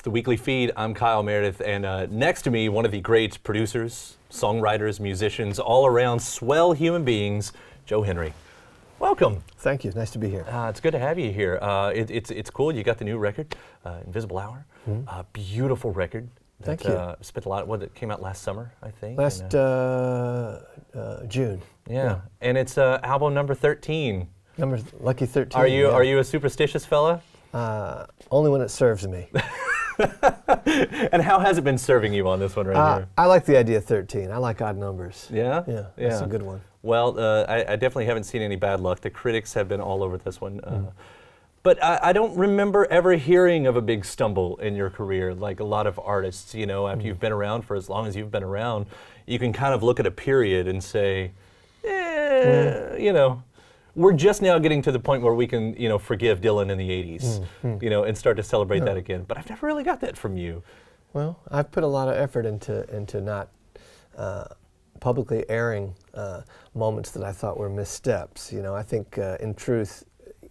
the weekly feed. I'm Kyle Meredith, and next to me, one of the great producers, songwriters, musicians, all-around swell human beings, Joe Henry. Welcome. Thank you. Nice to be here. It's good to have you here. It's cool. You got the new record, Invisible Hour. Beautiful record. Thank you. Spent a lot. It came out last summer, I think. Last June. Yeah, and it's album number 13. Lucky 13. Are you a superstitious fella? Only when it serves me. And how has it been serving you on this one right here? I like the idea of 13. I like odd numbers. Yeah? Yeah, that's a good one. Well, I definitely haven't seen any bad luck. The critics have been all over this one. But I don't remember ever hearing of a big stumble in your career like a lot of artists. You know, after you've been around for as long as you've been around, you can kind of look at a period and say, you know, we're just now getting to the point where we can, you know, forgive Dylan in the 80s, you know, and start to celebrate that again. But I've never really got that from you. Well, I've put a lot of effort into not publicly airing moments that I thought were missteps. You know, I think in truth,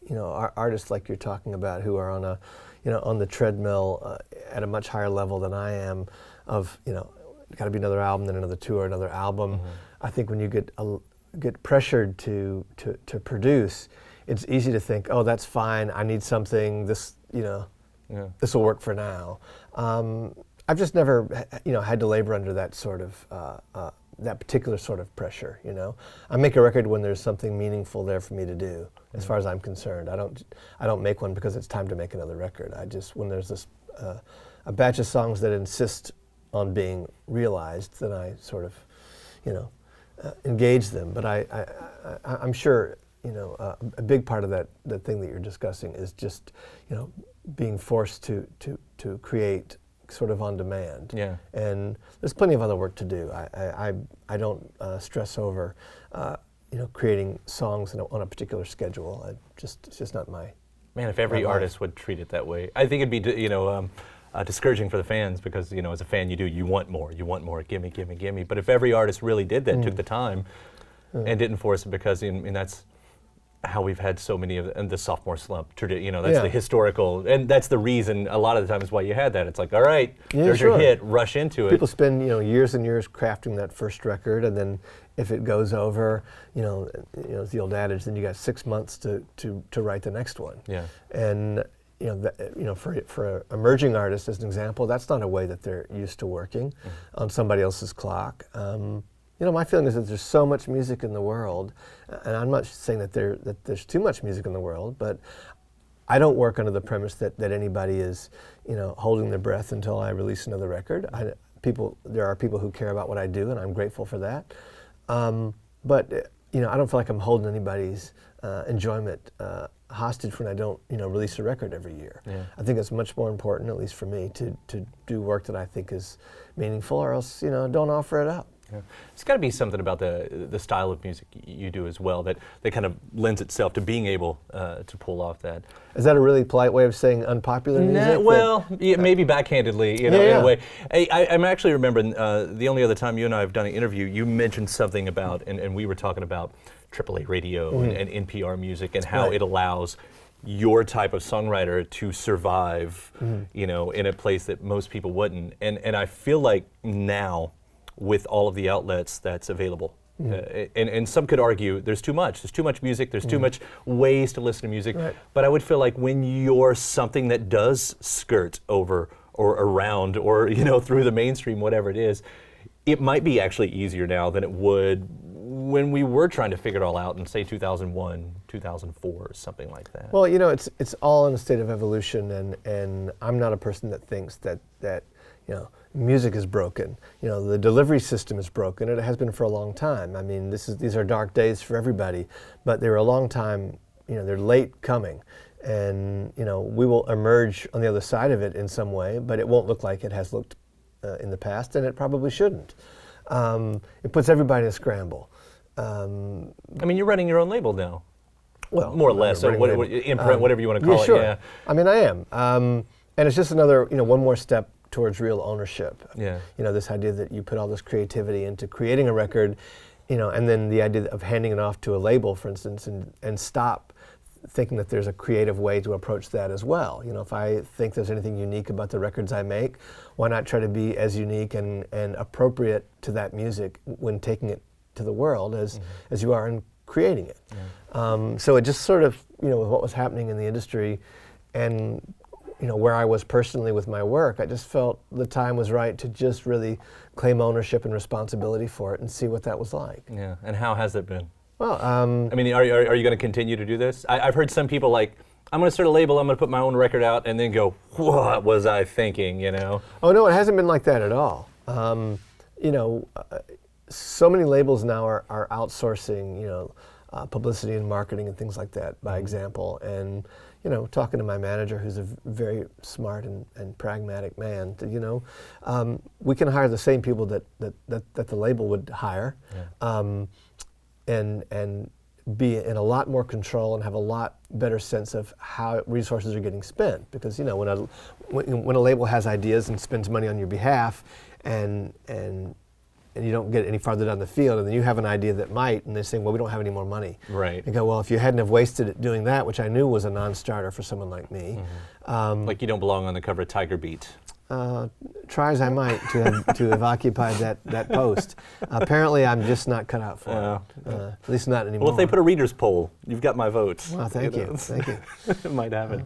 you know, artists like you're talking about who are on a, you know, on the treadmill at a much higher level than I am of, you know, got to be another album, then another tour, another album. I think when you get pressured to produce, it's easy to think, oh, that's fine. I need something. This, you know, this will work for now. I've just never, you know, had to labor under that sort of that particular sort of pressure. You know, I make a record when there's something meaningful there for me to do. As far as I'm concerned, I don't make one because it's time to make another record. I just, when there's this a batch of songs that insist on being realized, then I sort of, you know, engage them. But I'm sure, you know, a big part of that thing that you're discussing is just, you know, being forced to create sort of on demand. Yeah. And there's plenty of other work to do. I don't stress over, you know, creating songs on a particular schedule. It's just not my. Man, if every artist would treat it that way, I think it'd be, you know, discouraging for the fans because, you know, as a fan you want more, gimme, gimme, gimme. But if every artist really did that, took the time and didn't force it, because and that's how we've had so many of the sophomore slump, you know, that's the historical, and that's the reason a lot of the times why you had that. It's like, all right, there's your hit, rush into it. People spend, you know, years and years crafting that first record, and then if it goes over, you know, it's the old adage, then you got 6 months to write the next one. Yeah. And you know, for emerging artists, as an example, that's not a way that they're used to working on somebody else's clock. You know, my feeling is that there's so much music in the world, and I'm not saying that there's too much music in the world, but I don't work under the premise that anybody is, you know, holding their breath until I release another record. There are people who care about what I do, and I'm grateful for that. But you know, I don't feel like I'm holding anybody's enjoyment hostage when I don't, you know, release a record every year. Yeah. I think it's much more important, at least for me, to do work that I think is meaningful, or else, you know, don't offer it up. Yeah. It's got to be something about the style of music you do as well that kind of lends itself to being able to pull off that. Is that a really polite way of saying unpopular music? Well, maybe backhandedly, you know, in a way. I'm actually remembering the only other time you and I have done an interview, you mentioned something about, and we were talking about AAA radio and NPR music and how it allows your type of songwriter to survive, you know, in a place that most people wouldn't. And I feel like now, with all of the outlets that's available. And some could argue there's too much music, there's too much ways to listen to music, but I would feel like when you're something that does skirt over or around or, you know, through the mainstream, whatever it is, it might be actually easier now than it would when we were trying to figure it all out in, say, 2001, 2004, or something like that. Well, you know, it's all in a state of evolution, and I'm not a person that thinks that you know, music is broken. You know, the delivery system is broken, and it has been for a long time. I mean, these are dark days for everybody, but they're a long time, you know, they're late coming. And, you know, we will emerge on the other side of it in some way, but it won't look like it has looked in the past, and it probably shouldn't. It puts everybody in a scramble. I mean, you're running your own label now. Well, more or less, or imprint, whatever you want to call it. Sure. Yeah. I mean, I am. And it's just another, you know, one more step towards real ownership. Yeah. You know, this idea that you put all this creativity into creating a record, you know, and then the idea of handing it off to a label, for instance, and stop thinking that there's a creative way to approach that as well. You know, if I think there's anything unique about the records I make, why not try to be as unique and appropriate to that music when taking it to the world as you are in creating it. So it just sort of, you know, with what was happening in the industry and, you know, where I was personally with my work, I just felt the time was right to just really claim ownership and responsibility for it and see what that was like. Yeah, and how has it been? Well, I mean, are you going to continue to do this? I've heard some people like, I'm going to start a label, I'm going to put my own record out, and then go, what was I thinking, you know? Oh no, it hasn't been like that at all. You know, so many labels now are outsourcing, you know, publicity and marketing and things like that, by example. And, you know, talking to my manager, who's a very smart and pragmatic man, you know, we can hire the same people that the label would hire, and be in a lot more control and have a lot better sense of how resources are getting spent. Because, you know, when a label has ideas and spends money on your behalf, and you don't get any farther down the field, and then you have an idea that might, and they're saying, well, we don't have any more money. Right. You go, well, if you hadn't have wasted it doing that, which I knew was a non-starter for someone like me. Like you don't belong on the cover of Tiger Beat. Try as I might to have occupied that post. Apparently, I'm just not cut out for it. At least not anymore. Well, if they put a reader's poll, you've got my vote. Well, thank you. Thank you. It might happen.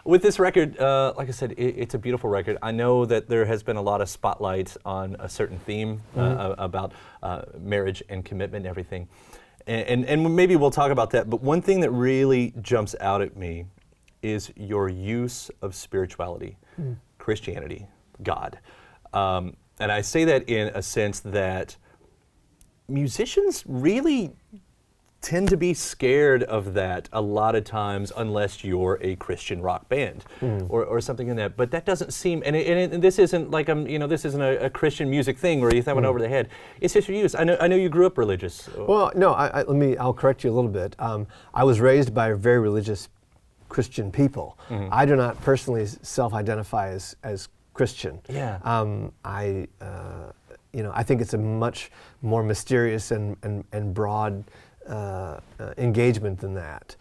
With this record, like I said, it's a beautiful record. I know that there has been a lot of spotlights on a certain theme about marriage and commitment and everything. And maybe we'll talk about that. But one thing that really jumps out at me is your use of spirituality, Christianity, God. And I say that in a sense that musicians really tend to be scared of that a lot of times unless you're a Christian rock band or something in that. But that doesn't seem, and this isn't like this isn't a Christian music thing where you throw it over the head. It's just your use. I know you grew up religious. Well, no, I'll correct you a little bit. I was raised by very religious Christian people. I do not personally self-identify as Christian. Yeah. I think it's a much more mysterious and broad engagement than that.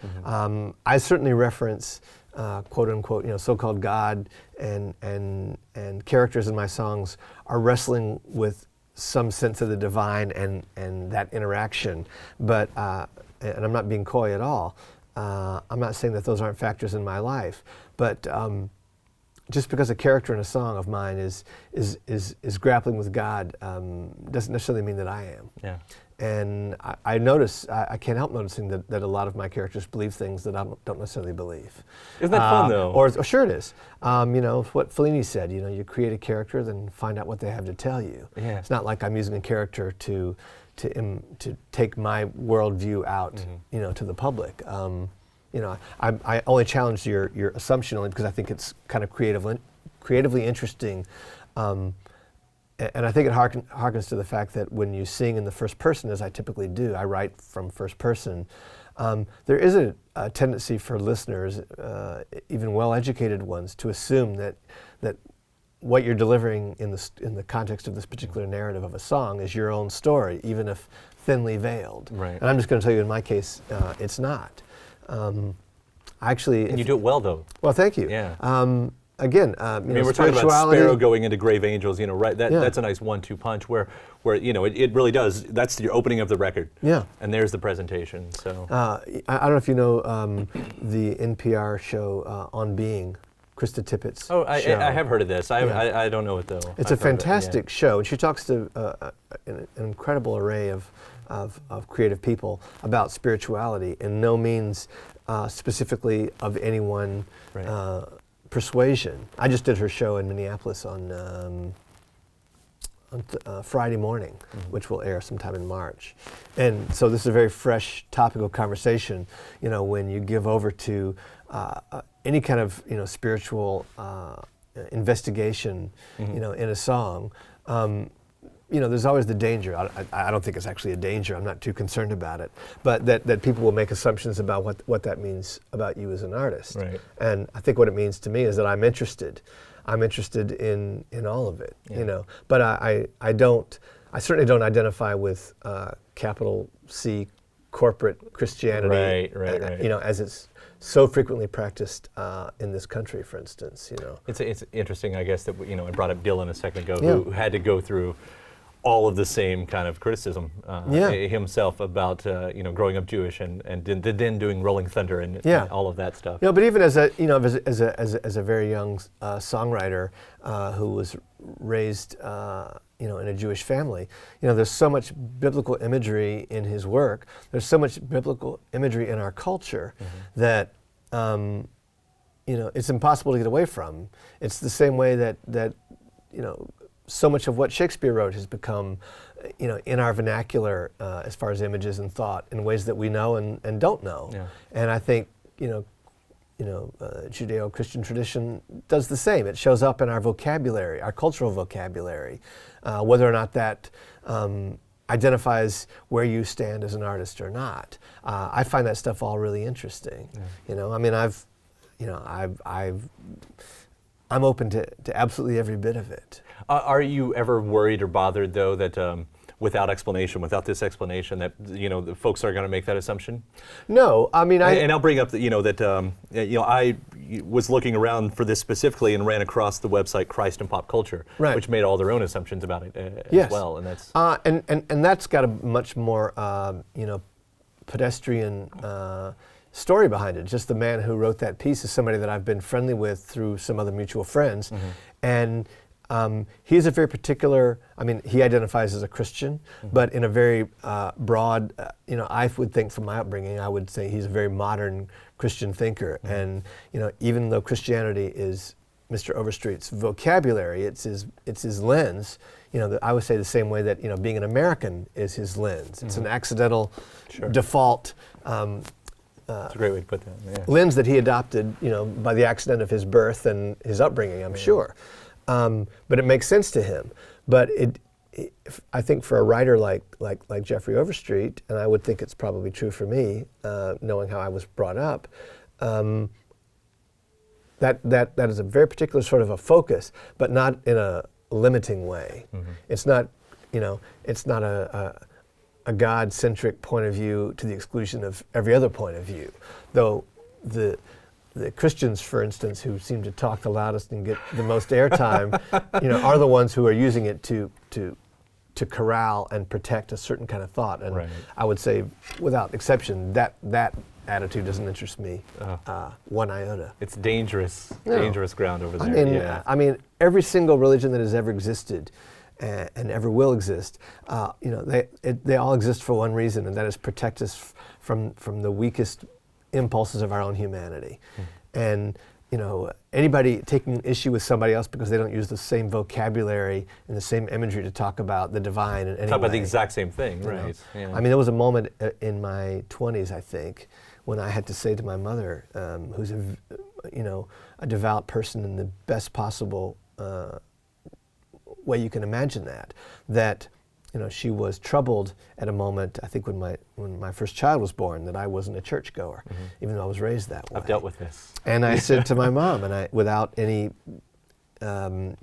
I certainly reference quote unquote, you know, so-called God and characters in my songs are wrestling with some sense of the divine and that interaction. But and I'm not being coy at all. I'm not saying that those aren't factors in my life, but just because a character in a song of mine is grappling with God doesn't necessarily mean that I am. Yeah. And I notice, I can't help noticing that a lot of my characters believe things that I don't necessarily believe. Isn't that fun though? Or sure it is. You know, what Fellini said, you know, you create a character, then find out what they have to tell you. Yeah. It's not like I'm using a character to take my worldview out, you know, to the public. You know, I only challenged your assumption only because I think it's kind of creatively interesting. And I think it harkens to the fact that when you sing in the first person, as I typically do, I write from first person, there is a tendency for listeners, even well-educated ones, to assume that what you're delivering in the context of this particular narrative of a song is your own story, even if thinly veiled. Right. And I'm just going to tell you, in my case, it's not. Actually, and you do it well, though. Well, thank you. Yeah. Again, we're talking about Sparrow going into Grave Angels, you know, right? That's a nice 1-2 punch where you know, it really does. That's your opening of the record. Yeah. And there's the presentation. So I don't know if you know the NPR show On Being, Krista Tippett's show. I have heard of this. I don't know it though. It's a fantastic show, and she talks to an incredible array of creative people about spirituality, and no means specifically of any one persuasion. I just did her show in Minneapolis on Friday morning, which will air sometime in March. And so this is a very fresh topic of conversation, you know, when you give over to any kind of, you know, spiritual investigation, you know, in a song. You know, there's always the danger. I don't think it's actually a danger. I'm not too concerned about it. But that people will make assumptions about what that means about you as an artist. Right. And I think what it means to me is that I'm interested. I'm interested in all of it, you know. But I certainly don't identify with capital C corporate Christianity, right. you know, as it's so frequently practiced in this country, for instance. You know, it's interesting, I guess, that you know, I brought up Dylan a second ago, Yeah. who had to go through all of the same kind of criticism himself about you know, growing up Jewish and then doing Rolling Thunder and all of that stuff. You know, but even as a as a very young songwriter who was raised you know, in a Jewish family, you know, there's so much biblical imagery in his work. There's so much biblical imagery in our culture that you know, it's impossible to get away from. It's the same way that you know, so much of what Shakespeare wrote has become, you know, in our vernacular as far as images and thought in ways that we know and don't know. Yeah. And I think, you know, Judeo-Christian tradition does the same. It shows up in our vocabulary, our cultural vocabulary, whether or not that identifies where you stand as an artist or not. I find that stuff all really interesting. Yeah. You know, I mean, I'm open to absolutely every bit of it. Are you ever worried or bothered, though, that without this explanation, that you know, the folks are going to make that assumption? No, I mean, and I'll bring up that, you know, that you know, I was looking around for this specifically and ran across the website Christ and Pop Culture, which made all their own assumptions about it as well, and that's and that's got a much more you know, pedestrian story behind it. Just the man who wrote that piece is somebody that I've been friendly with through some other mutual friends, and he's a very particular, I mean, he identifies as a Christian, but in a very broad, you know, I would think from my upbringing, I would say he's a very modern Christian thinker. And, you know, even though Christianity is Mr. Overstreet's vocabulary, it's his lens, you know, I would say the same way that, you know, being an American is his lens. It's an accidental default that's a great way to put that. Yeah. Lens that he adopted, you know, by the accident of his birth and his upbringing, I'm sure. But it makes sense to him. But I think for a writer like Jeffrey Overstreet, and I would think it's probably true for me, knowing how I was brought up, that is a very particular sort of a focus, but not in a limiting way. It's not, you know, it's not a God-centric point of view to the exclusion of every other point of view. Though the Christians, for instance, who seem to talk the loudest and get the most airtime, you know, are the ones who are using it to corral and protect a certain kind of thought. And I would say, without exception, that attitude doesn't interest me one iota. It's dangerous ground over there. I mean, I mean, every single religion that has ever existed and ever will exist, you know, they all exist for one reason, and that is protect us from the weakest impulses of our own humanity. And, you know, anybody taking issue with somebody else because they don't use the same vocabulary and the same imagery to talk about the divine in any way. Talk about the exact same thing, right? Yeah. I mean, there was a moment in my 20s, I think, when I had to say to my mother, who's a devout person in the best possible way you can imagine that, you know, she was troubled at a moment, I think when my first child was born, that I wasn't a churchgoer, even though I was raised that way. I've dealt with this. And I said to my mom, and without any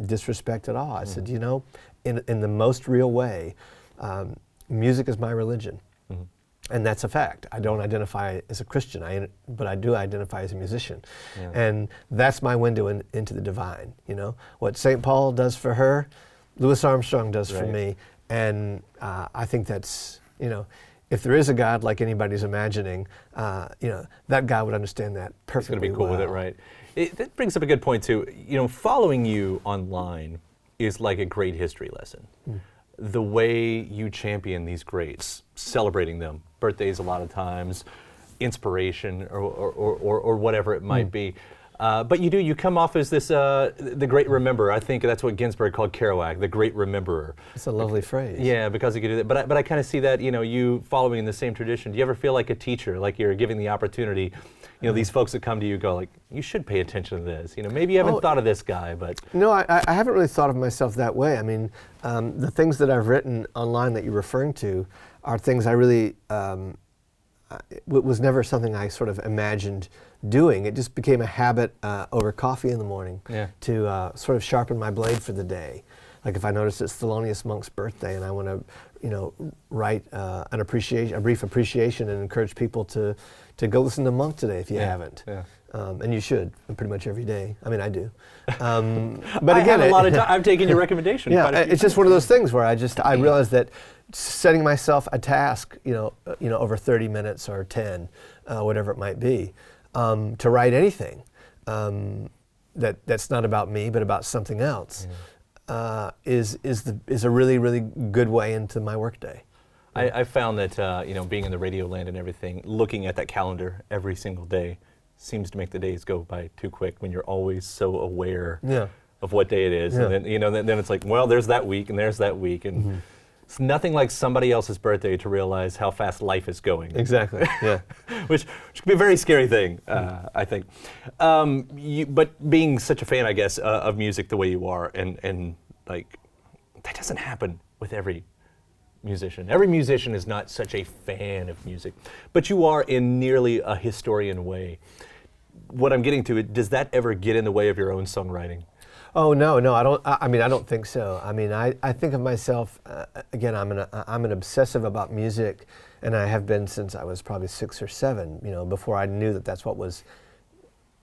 disrespect at all, I said, you know, in the most real way, music is my religion. And that's a fact. I don't identify as a Christian, but I do identify as a musician. Yeah. And that's my window into the divine, you know? What St. Paul does for her, Louis Armstrong does for me. And I think that's, you know, if there is a God like anybody's imagining, you know, that God would understand that perfectly well. He's going to be cool with it, right? That brings up a good point, too. You know, following you online is like a great history lesson. The way you champion these greats, celebrating them, birthdays a lot of times, inspiration or whatever it might be. But you come off as this, the great rememberer. I think that's what Ginsberg called Kerouac, the great rememberer. It's a lovely phrase. Yeah, because he could do that. But I kind of see that, you know, you following in the same tradition. Do you ever feel like a teacher, like you're giving the opportunity, you know, these folks that come to you go like, you should pay attention to this. You know, maybe you haven't thought of this guy, but. No, I haven't really thought of myself that way. I mean, the things that I've written online that you're referring to are things I really, it was never something I sort of imagined doing. It just became a habit over coffee in the morning to sort of sharpen my blade for the day. Like if I notice it's Thelonious Monk's birthday and I want to write a brief appreciation and encourage people to go listen to Monk today if you haven't. Yeah. And you should, pretty much every day. I mean, I do. But I again, have a lot of time. I've taken your recommendation. Yeah, quite a few it's just one of those things where I realized that setting myself a task, over 30 minutes or 10, whatever it might be, to write anything that's not about me but about something else, is a really, really good way into my workday. I found that being in the radio land and everything, looking at that calendar every single day seems to make the days go by too quick when you're always so aware of what day it is. Yeah. And then it's like, well, there's that week and there's that week. And it's nothing like somebody else's birthday to realize how fast life is going. Exactly, yeah. which can be a very scary thing, I think. But being such a fan, I guess, of music the way you are, and like, that doesn't happen with every musician. Every musician is not such a fan of music, but you are in nearly a historian way. What I'm getting to, does that ever get in the way of your own songwriting? Oh no, I don't. I don't think so. I mean, I think of myself again. I'm an obsessive about music, and I have been since I was probably 6 or 7. Before I knew that that's what was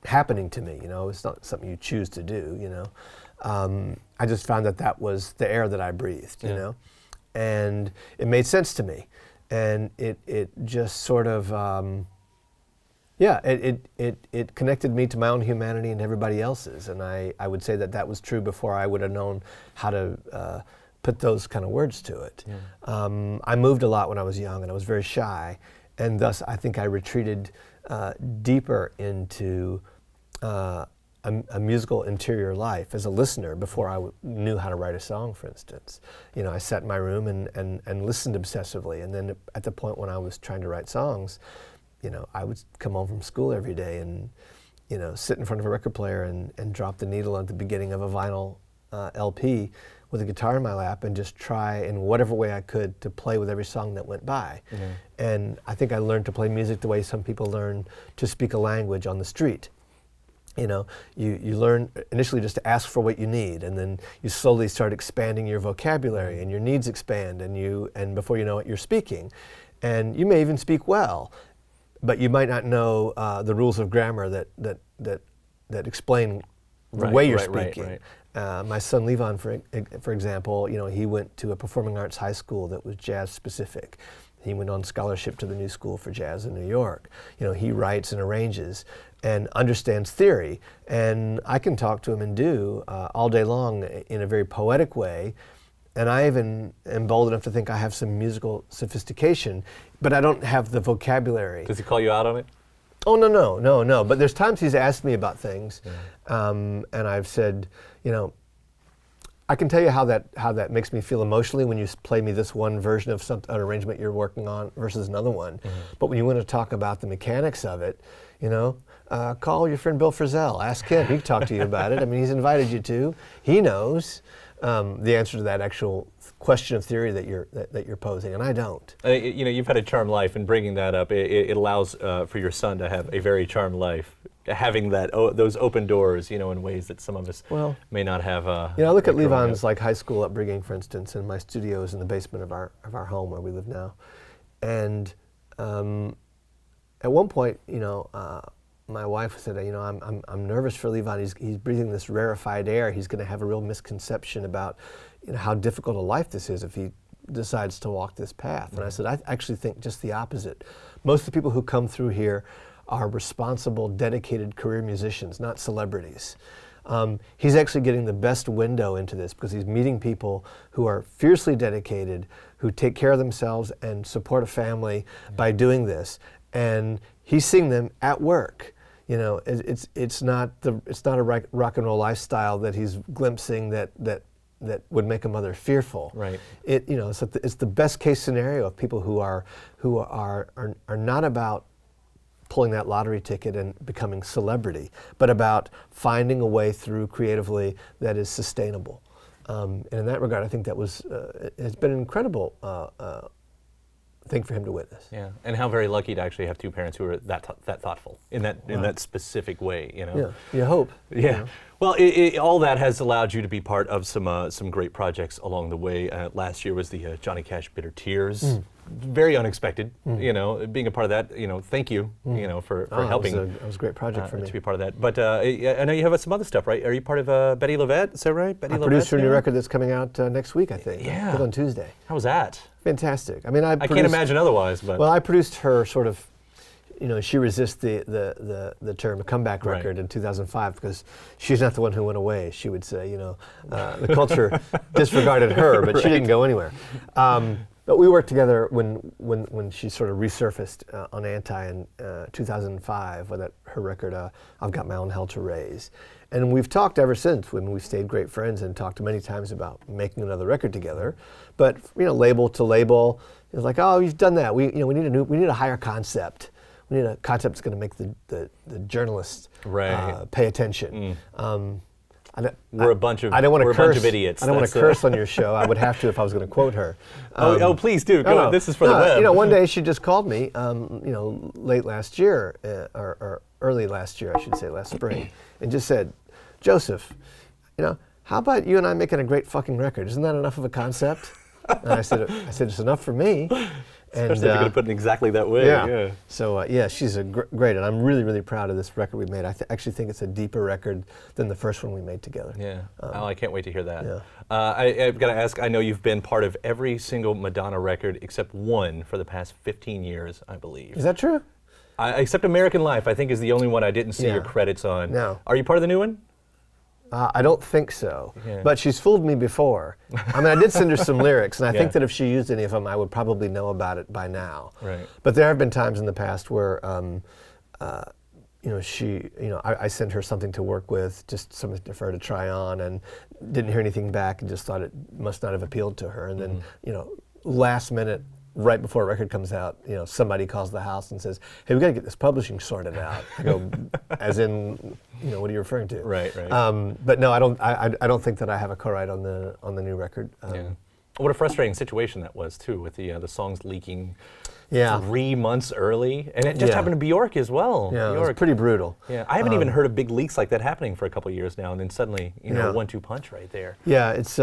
happening to me. It's not something you choose to do. I just found that was the air that I breathed. And it made sense to me, and it just sort of. It connected me to my own humanity and everybody else's, and I would say that was true before I would have known how to put those kind of words to it. Yeah. I moved a lot when I was young, and I was very shy, and thus I think I retreated deeper into a musical interior life as a listener before I knew how to write a song, for instance. I sat in my room and listened obsessively, and then at the point when I was trying to write songs, I would come home from school every day and, sit in front of a record player and drop the needle at the beginning of a vinyl LP with a guitar in my lap and just try in whatever way I could to play with every song that went by. Mm-hmm. And I think I learned to play music the way some people learn to speak a language on the street. You learn initially just to ask for what you need, and then you slowly start expanding your vocabulary, and your needs expand, and before you know it, you're speaking. And you may even speak well, but you might not know the rules of grammar that explain the way you're speaking. Right. My son Levon, for example, he went to a performing arts high school that was jazz specific. He went on scholarship to the New School for Jazz in New York. He writes and arranges and understands theory, and I can talk to him and do all day long in a very poetic way. And I even am bold enough to think I have some musical sophistication, but I don't have the vocabulary. Does he call you out on it? Oh, no. But there's times he's asked me about things, and I've said, I can tell you how that makes me feel emotionally when you play me this one version of an arrangement you're working on versus another one. Mm-hmm. But when you want to talk about the mechanics of it, call your friend Bill Frisell. Ask him. He can talk to you about it. I mean, he's invited you to. He knows the answer to that actual question of theory that you're posing, and I don't. You've had a charmed life, and bringing that up, it allows for your son to have a very charmed life, having those open doors, in ways that some of us may not have. I look at Levon's high school upbringing, for instance, and my studio is in the basement of our home where we live now, and at one point, my wife said, I'm nervous for Levon. He's breathing this rarefied air. He's going to have a real misconception about, how difficult a life this is if he decides to walk this path. And I said, I actually think just the opposite. Most of the people who come through here are responsible, dedicated career musicians, not celebrities. He's actually getting the best window into this because he's meeting people who are fiercely dedicated, who take care of themselves and support a family by doing this. And he's seeing them at work. It's not a rock and roll lifestyle that he's glimpsing that would make a mother fearful. Right. It's the best case scenario of people who are not about pulling that lottery ticket and becoming celebrity, but about finding a way through creatively that is sustainable. And in that regard, I think that has been an incredible thing for him to witness. Yeah, and how very lucky to actually have two parents who are that thoughtful in that specific way. You know. Yeah, you hope. Yeah. You know? Well, all that has allowed you to be part of some great projects along the way. Last year was the Johnny Cash Bitter Tears. Very unexpected, you know, being a part of that. You know, thank you, you know, for helping. It was a great project for me to be part of that. But I know you have some other stuff, right? Are you part of Betty Levette? Is that right? I produced her new record that's coming out next week, I think. Yeah. I think on Tuesday. How was that? Fantastic. I mean, I can't imagine otherwise. But well, I produced her sort of. You know, she resists the term comeback record in 2005 because she's not the one who went away. She would say, you know, the culture disregarded her, but she didn't go anywhere. But we worked together when she sort of resurfaced on Anti in 2005 with her record, I've Got My Own Hell to Raise. And we've talked ever since when we stayed great friends and talked many times about making another record together. But, you know, label to label, it was like, oh, you've done that. We need a higher concept. We need a concept that's going to make the journalists pay attention. We're a bunch of idiots. I don't want to curse on your show. I would have to if I was going to quote her. Please do. Go on. This is for the web. You know, one day she just called me. You know, late last year or early last year, I should say, last spring, and just said, Joseph, you know, how about you and I making a great fucking record? Isn't that enough of a concept? And I said, it's enough for me. And if you're going to put it exactly that way. Yeah. So she's great, and I'm really, really proud of this record we made. I actually think it's a deeper record than the first one we made together. Yeah. I can't wait to hear that. Yeah. I've got to ask. I know you've been part of every single Madonna record except one for the past 15 years, I believe. Is that true? Except American Life, I think, is the only one I didn't see your credits on. No. Are you part of the new one? I don't think so, but she's fooled me before. I mean, I did send her some lyrics, and I think that if she used any of them, I would probably know about it by now. Right. But there have been times in the past where, you know, I sent her something to work with, just something for her to try on, and didn't hear anything back, and just thought it must not have appealed to her. And then, you know, last minute, right before a record comes out, you know, somebody calls the house and says, "Hey, we got to get this publishing sorted out." I go, as in, you know, what are you referring to? Right. But no, I don't think that I have a co-write on the new record. What a frustrating situation that was too, with the songs leaking. 3 months early, and it just happened to Bjork as well. Yeah, Bjork. it was pretty brutal. Yeah, I haven't even heard of big leaks like that happening for a couple of years now, and then suddenly, you know, 1-2 punch right there. Yeah, it's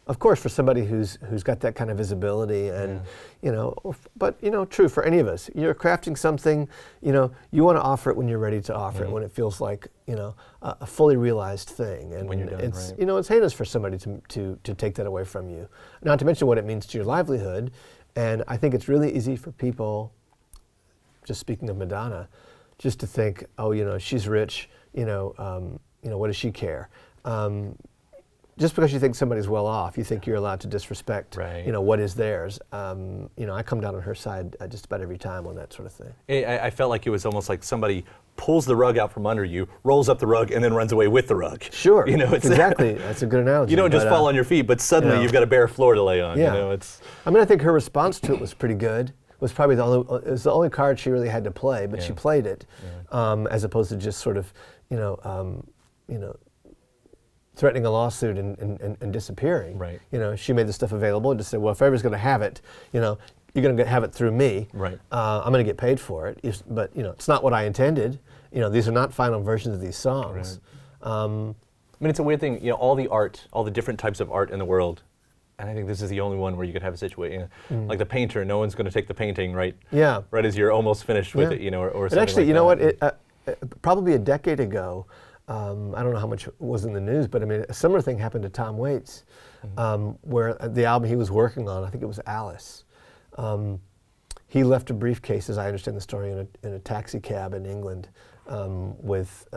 of course for somebody who's got that kind of visibility, and you know, but you know, true for any of us. You're crafting something, you know, you want to offer it when you're ready to offer it, when it feels like, you know, a fully realized thing, and when you're done, it's you know, it's heinous for somebody to take that away from you. Not to mention what it means to your livelihood. And I think it's really easy for people, just speaking of Madonna, just to think, oh, you know, she's rich, you know, what does she care? Just because you think somebody's well off, you think you're allowed to disrespect, you know, what is theirs. You know, I come down on her side just about every time on that sort of thing. I felt like it was almost like somebody pulls the rug out from under you, rolls up the rug, and then runs away with the rug. Sure, you know, it's exactly. That's a good analogy. You don't just fall on your feet, but suddenly you've got a bare floor to lay on. Yeah. You know, it's. I mean, I think her response to it was pretty good. It was probably the only card she really had to play, but she played it, as opposed to just sort of, you know, threatening a lawsuit and disappearing. Right. You know, she made the stuff available and just said, well, if everybody's going to have it, you know, you're going to have it through me. Right. I'm going to get paid for it. But, you know, it's not what I intended. You know, these are not final versions of these songs. Right. I mean, it's a weird thing, you know, all the art, all the different types of art in the world, and I think this is the only one where you could have a situation, you know, like the painter, no one's going to take the painting right as you're almost finished with it, you know, or something actually, like you know that. what, probably a decade ago, I don't know how much was in the news, but I mean, a similar thing happened to Tom Waits, where the album he was working on, I think it was Alice, he left a briefcase, as I understand the story, in a taxi cab in England with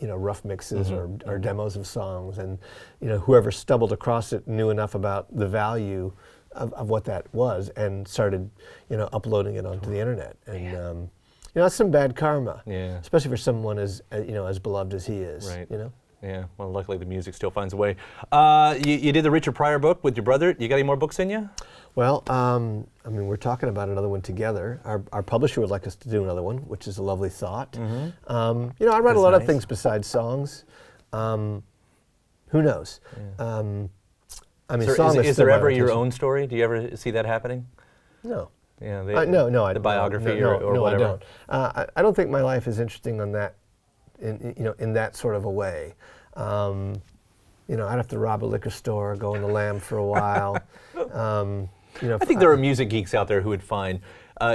you know, rough mixes or demos of songs, and you know, whoever stumbled across it knew enough about the value of what that was and started, you know, uploading it onto the internet. And you know, that's some bad karma, especially for someone as you know, as beloved as he is. Right. You know. Yeah. Well, luckily the music still finds a way. You did the Richard Pryor book with your brother. You got any more books in you? Well, I mean, we're talking about another one together. Our publisher would like us to do another one, which is a lovely thought. You know, I write a lot of things besides songs. Who knows? I mean, is there ever your own story? Do you ever see that happening? No. Yeah, no, the biography no, or no, whatever. I don't. I don't think my life is interesting on that, in that sort of a way. I'd have to rob a liquor store, go in the Lamb for a while. I think there are music geeks out there who would find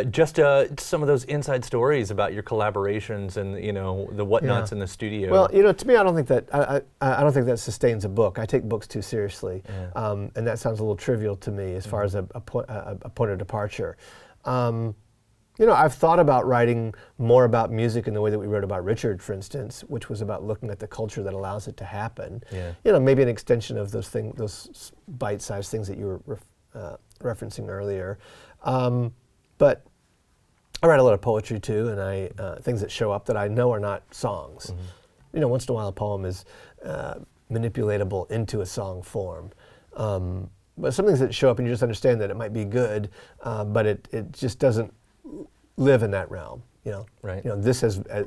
just some of those inside stories about your collaborations and the whatnots in the studio. Well, to me, I don't think that I don't think that sustains a book. I take books too seriously, and that sounds a little trivial to me as far as a point of departure. I've thought about writing more about music in the way that we wrote about Richard, for instance, which was about looking at the culture that allows it to happen. Yeah. Maybe an extension of those bite-sized things that you were referencing earlier. But I write a lot of poetry too, and things that show up that I know are not songs. Mm-hmm. Once in a while a poem is manipulatable into a song form. But some things that show up and you just understand that it might be good, but it just doesn't live in that realm. Right.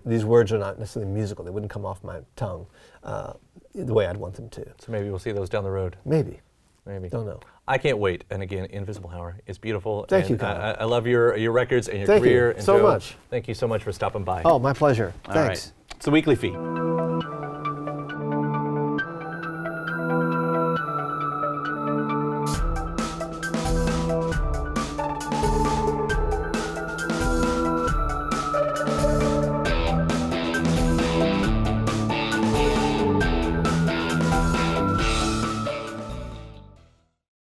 These words are not necessarily musical. They wouldn't come off my tongue the way I'd want them to. So maybe we'll see those down the road. Maybe. Don't know. I can't wait. And again, Invisible Hour is beautiful. Thank you, Kyle. I love your records and your Thank career. you And so Joe, much. Thank you so much for stopping by. Oh, my pleasure. All Thanks. right. It's the Weekly Fee.